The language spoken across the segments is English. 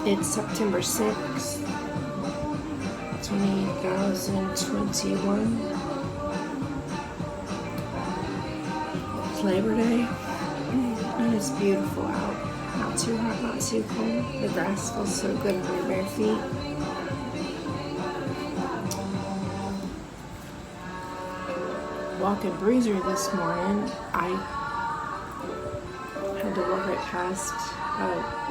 It's September 6th, 2021. It's Labor Day, and it's beautiful out. Not too hot, not too cold. The grass feels so good on your bare feet. Walking Bruiser this morning, I had to walk right past a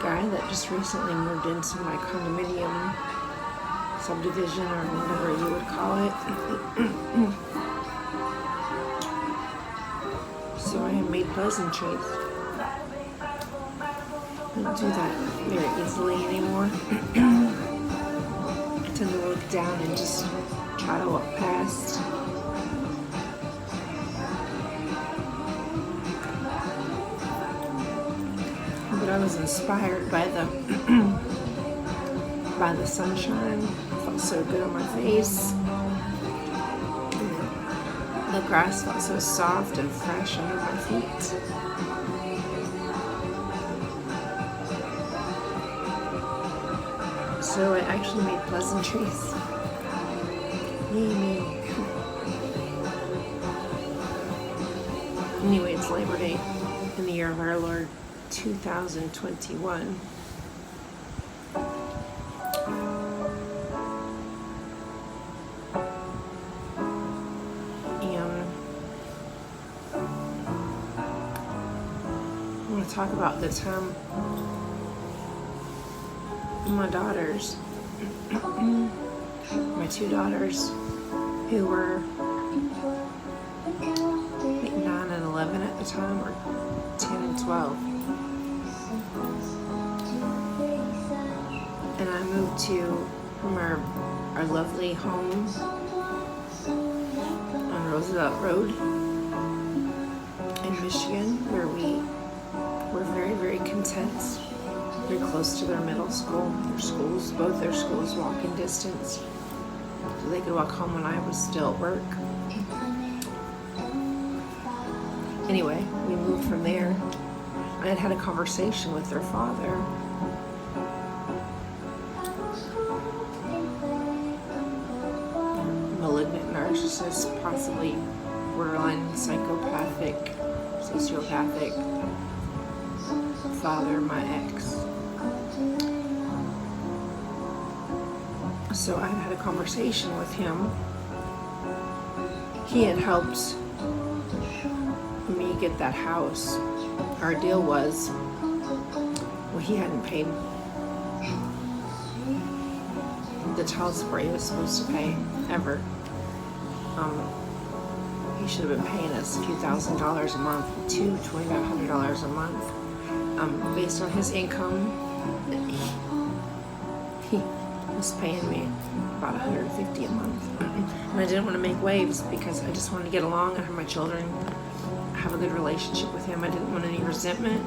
guy that just recently moved into my condominium subdivision, or whatever you would call it. So I have made pleasantries. I don't do that very easily anymore. I tend to look down and just try to walk past. But I was inspired by the by the sunshine. It felt so good on my face. The grass felt so soft and fresh under my feet. So I actually made pleasantries. Yay me. Anyway, it's Labor Day in the year of our Lord 2021. I want to talk about the time my daughters, my two daughters, who were I think 9 and 11 at the time, or 10 and 12. And I moved from our lovely home on Roosevelt Road in Michigan, where we were very, very content, very close to their middle school, their schools, both their schools walking distance, so they could walk home when I was still at work. Anyway, we moved from there. I had a conversation with their father. Malignant narcissist, possibly borderline psychopathic, sociopathic father, my ex. So I had a conversation with him. He had helped me get that house. Our deal was, well, he hadn't paid the child support he was supposed to pay ever. He should have been paying us a few $1,000s a month, $2,500 a month. Based on his income, he was paying me about $150 a month. And I didn't want to make waves because I just wanted to get along and have my children have a good relationship with him. I didn't want any resentment.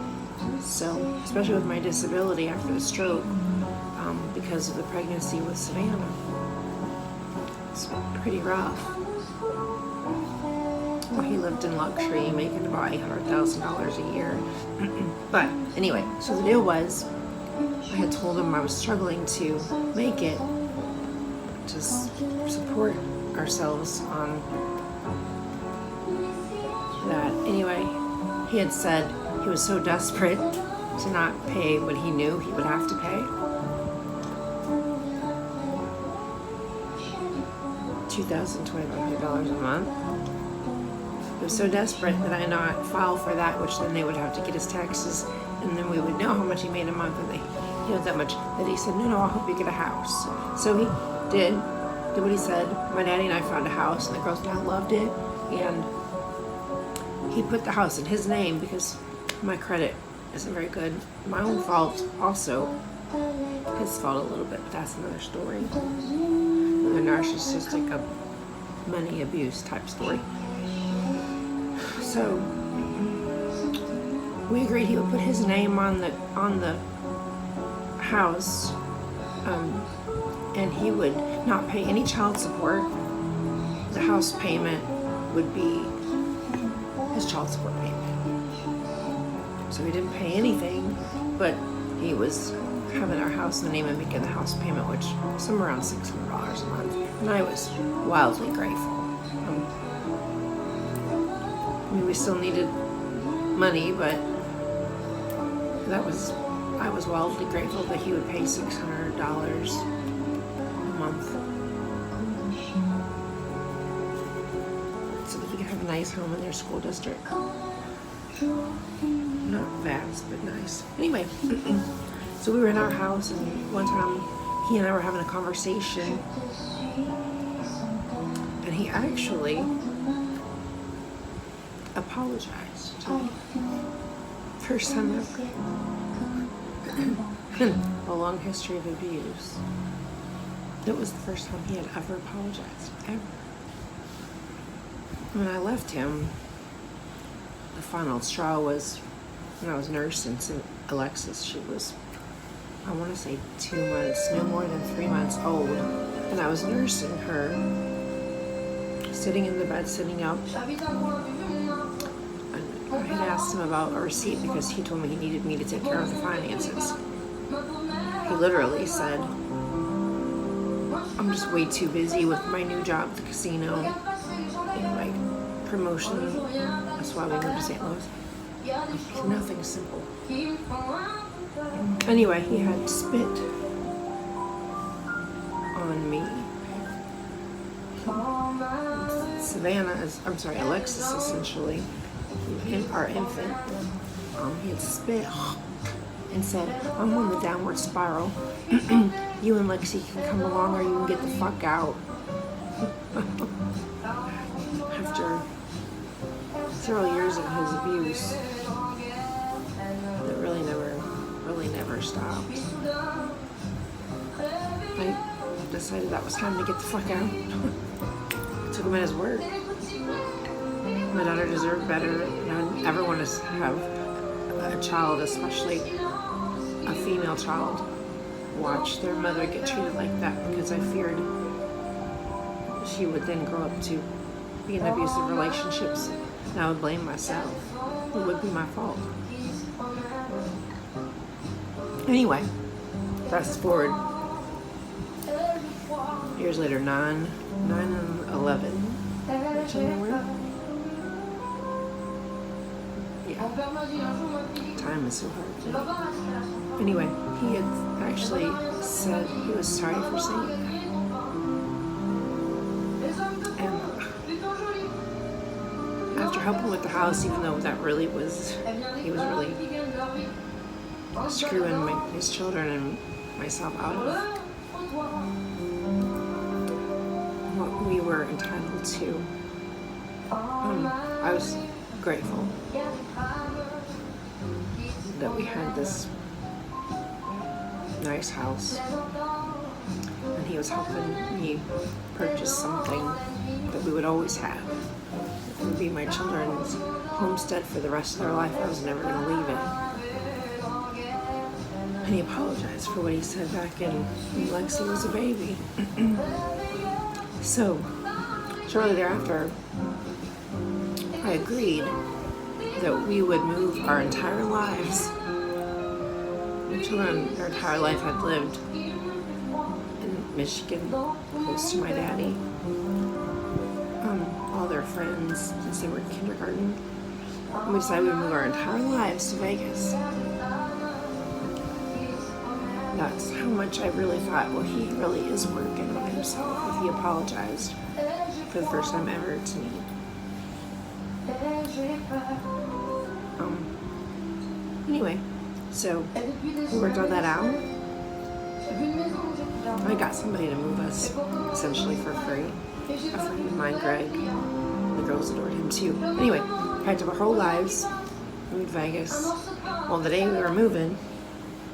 So, especially with my disability after the stroke, because of the pregnancy with Savannah, it's pretty rough. Well, he lived in luxury, making about $800,000 a year. But anyway, so the deal was, I had told him I was struggling to make it, to support ourselves on that. Anyway, he had said he was so desperate to not pay what he knew he would have to pay. $2,500 a month. He was so desperate that I not file for that, which then they would have to get his taxes, and then we would know how much he made a month, and he had that much. That he said, no, I hope you get a house. So he did what he said. My daddy and I found a house, and the girls and I loved it, and he put the house in his name because my credit isn't very good. My own fault also. His fault a little bit, but that's another story. Another narcissistic money abuse type story. So we agreed he would put his name on the house, and he would not pay any child support. The house payment would be his child support payment. So he didn't pay anything, but he was having our house in the name of making the house payment, which was somewhere around $600 a month, and I was wildly grateful. I mean, we still needed money, but I was wildly grateful that he would pay $600 a month so that he could have a nice home in their school district. Not vast, but nice. Anyway, so we were in our house, and one time he and I were having a conversation, and he actually apologized to me. First time ever. A long history of abuse. It was the first time he had ever apologized, ever. When I left him, the final straw was when I was nursing Alexis. She was, I want to say 2 months, no more than 3 months old. And I was nursing her, sitting in the bed, sitting up. I had asked him about a receipt because he told me he needed me to take care of the finances. He literally said, I'm just way too busy with my new job at the casino, like promotion. That's why we moved to St. Louis. Nothing simple. Anyway, he had spit on me. Alexis essentially, our infant, he had spit and said, I'm on the downward spiral. You and Lexi can come along or you can get the fuck out. After several years of his abuse, that really never stopped. I decided that was time to get the fuck out. I took him at his word. My daughter deserved better, and I never want to have a child, especially a female child, watch their mother get treated like that, because I feared she would then grow up to be in abusive relationships, and I would blame myself. It would be my fault. Anyway, fast forward years later, 9 and 11. Which time is so hard. Anyway, he had actually said he was sorry for saying that. And after helping with the house, even though that really was, he was really screwing his children and myself out of what we were entitled to, I was grateful that we had this nice house, and he was helping me purchase something that we would always have. It would be my children's homestead for the rest of their life. I was never going to leave it. And he apologized for what he said back when Lexi was a baby. So, shortly thereafter, I agreed that we would move our entire lives. My children, their entire life had lived in Michigan, close to my daddy. All their friends, since they were in kindergarten. And we decided we'd move our entire lives to Vegas. That's how much I really thought, well, he really is working on himself if he apologized for the first time ever to me. Anyway, so we worked all that out. I got somebody to move us essentially for free. A friend of mine, Greg. The girls adored him too. Anyway, packed up our whole lives, moved to Vegas. Well, the day we were moving,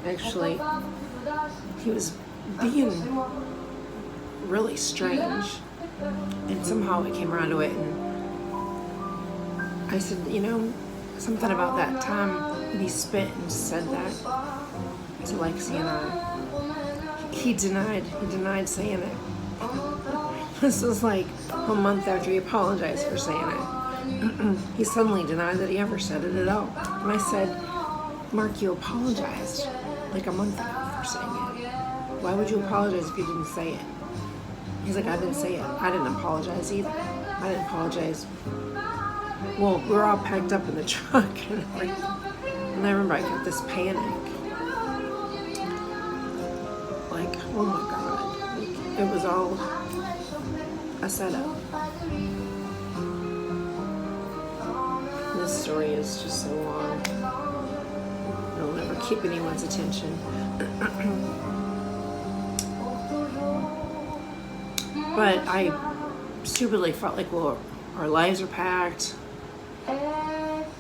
actually, he was being really strange. And somehow it came around to it, and I said, something about that time when he spit and said that to Lexi and I. He denied saying it. This was like a month after he apologized for saying it. He suddenly denied that he ever said it at all. And I said, Mark, you apologized. like a month ago for saying it. Why would you apologize if you didn't say it? He's like, I didn't say it. I didn't apologize either. I didn't apologize. Well, we were all packed up in the truck and everything. And I remember I got this panic. Like, oh my God. Like, it was all a setup. This story is just so long. It'll never keep anyone's attention. But I stupidly felt like, well, our lives are packed.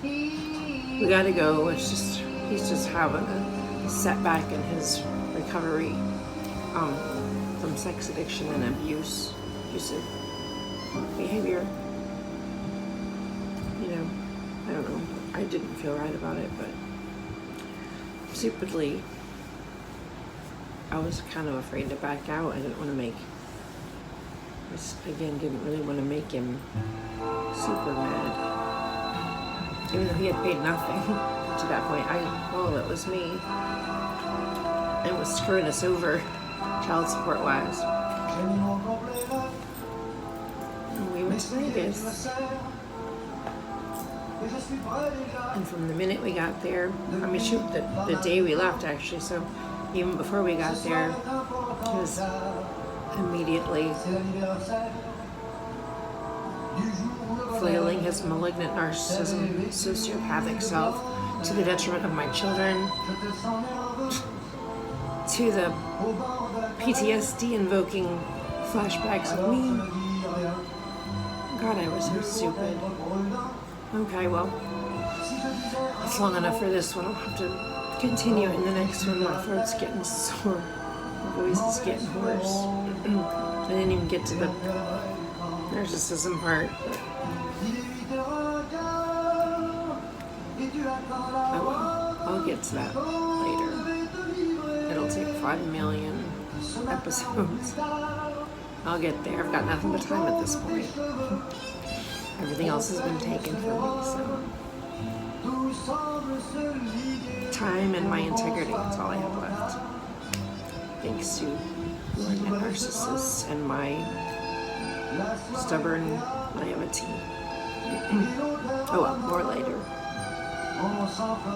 We gotta go. It's just, he's just having a setback in his recovery from sex addiction and abusive behavior. You know, I don't know. I didn't feel right about it, but stupidly, I was kind of afraid to back out. I didn't want to make. I just, again, didn't really want to make him super mad. Even though he had paid nothing to that point. It was me. It was screwing us over, child support wise. And we went to Vegas. And from the minute we got there, the day we left actually, so even before we got there, he was immediately flailing his malignant narcissism, sociopathic self to the detriment of my children, to the PTSD invoking flashbacks of me. God, I was so stupid. Okay, well, that's long enough for this one. I'll have to continue in the next one. My throat's getting sore. My voice is getting hoarse. I didn't even get to the narcissism part. Oh well, I'll get to that later. It'll take 5 million episodes. I'll get there. I've got nothing but time at this point. Everything else has been taken from me, so. Time and my integrity, that's all I have left. Thanks to Malignant Narcissists and my stubborn naivety. Oh well, more later.